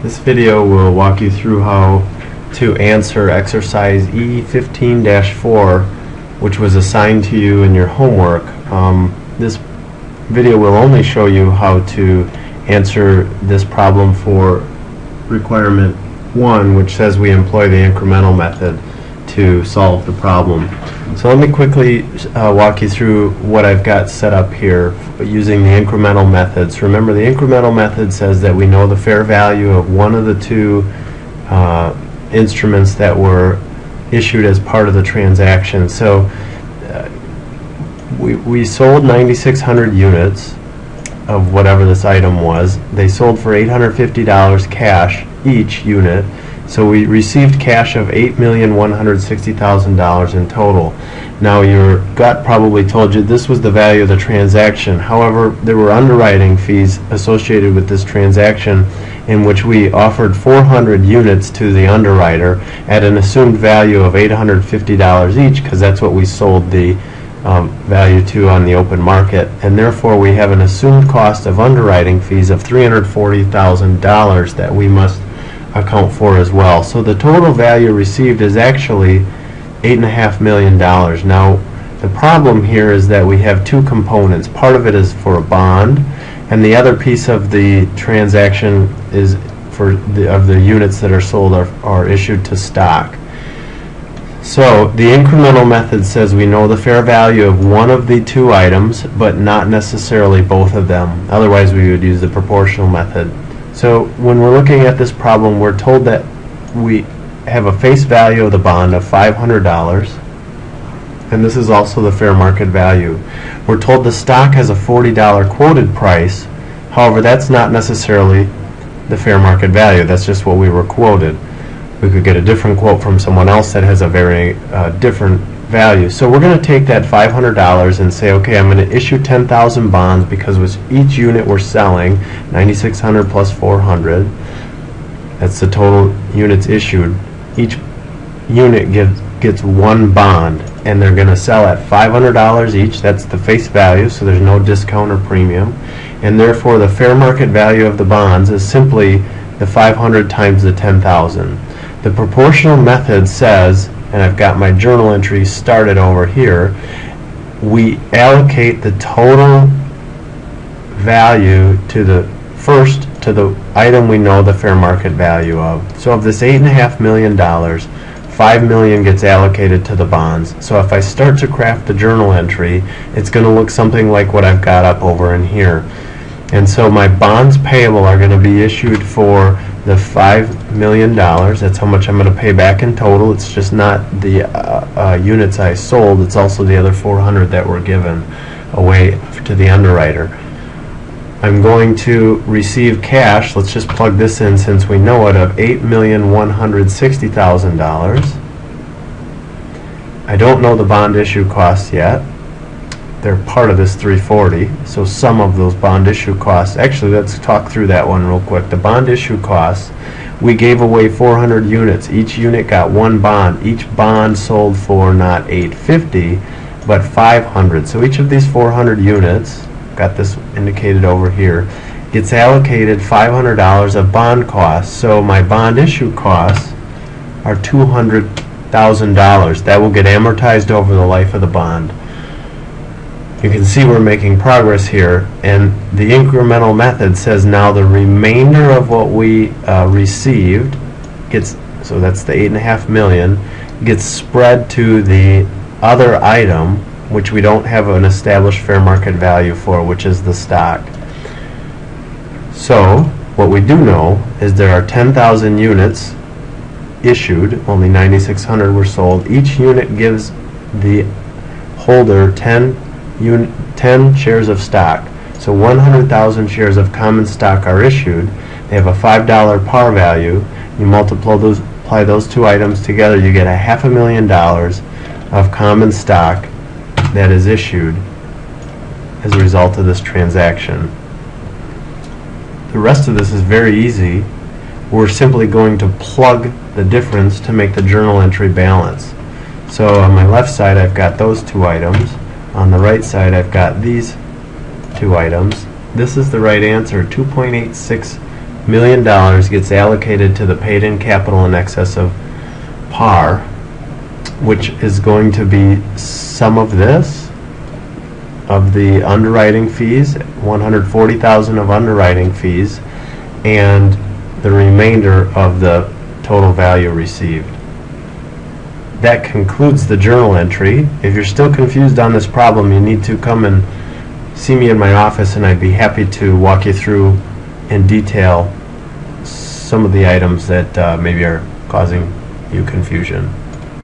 This video will walk you through how to answer exercise E15-4, which was assigned to you in your homework. This video will only show you how to answer this problem for requirement 1, which says we employ the incremental method to solve the problem. So let me quickly walk you through what I've got set up here using the incremental methods. Remember, the incremental method says that we know the fair value of one of the two instruments that were issued as part of the transaction. So we sold 9,600 units of whatever this item was. They sold for $850 cash each unit. So we received cash of $8,160,000 in total. Now your gut probably told you this was the value of the transaction. However, there were underwriting fees associated with this transaction in which we offered 400 units to the underwriter at an assumed value of $850 each, because that's what we sold the value to on the open market, and therefore we have an assumed cost of underwriting fees of $340,000 that we must account for as well. So the total value received is actually $8.5 million. Now the problem here is that we have two components. Part of it is for a bond, and the other piece of the transaction is for the units that are sold are issued to stock. So the incremental method says we know the fair value of one of the two items, but not necessarily both of them. Otherwise we would use the proportional method. So when we're looking at this problem, we're told that we have a face value of the bond of $500, and this is also the fair market value. We're told the stock has a $40 quoted price. However, that's not necessarily the fair market value. That's just what we were quoted. We could get a different quote from someone else that has a very different value. So we're going to take that $500 and say, okay, I'm going to issue 10,000 bonds because with each unit we're selling, 9,600 plus 400, that's the total units issued. Each unit gets one bond, and they're going to sell at $500 each. That's the face value, so there's no discount or premium, and therefore the fair market value of the bonds is simply the 500 times the 10,000. The proportional method says, and I've got my journal entry started over here, we allocate the total value to the item we know the fair market value of. So of this $8.5 million, $5 million gets allocated to the bonds. So if I start to craft the journal entry, it's going to look something like what I've got up over in here. And so my bonds payable are going to be issued for the $5 million. That's how much I'm going to pay back in total. It's just not the units I sold, it's also the other 400 that were given away to the underwriter. I'm going to receive cash, let's just plug this in since we know it, of $8,160,000. I don't know the bond issue costs yet. They're part of this 340, so some of those bond issue costs, actually let's talk through that one real quick. The bond issue costs, we gave away 400 units. Each unit got one bond. Each bond sold for not $850 but $500. So each of these 400 units, got this indicated over here, gets allocated $500 of bond costs. So my bond issue costs are $200,000. That will get amortized over the life of the bond. You can see we're making progress here, and the incremental method says now the remainder of what we received gets, so that's the $8.5 million, gets spread to the other item which we don't have an established fair market value for, which is the stock. So what we do know is there are 10,000 units issued, only 9,600 were sold. Each unit gives the holder 10 shares of stock. So 100,000 shares of common stock are issued. They have a $5 par value. You multiply those two items together, you get $500,000 of common stock that is issued as a result of this transaction. The rest of this is very easy. We're simply going to plug the difference to make the journal entry balance. So on my left side I've got those two items. On the right side I've got these two items. This is the right answer, $2.86 million gets allocated to the paid-in capital in excess of par, which is going to be some of this, of the underwriting fees, $140,000 of underwriting fees, and the remainder of the total value received. That concludes the journal entry. If you're still confused on this problem, you need to come and see me in my office, and I'd be happy to walk you through in detail some of the items that maybe are causing you confusion.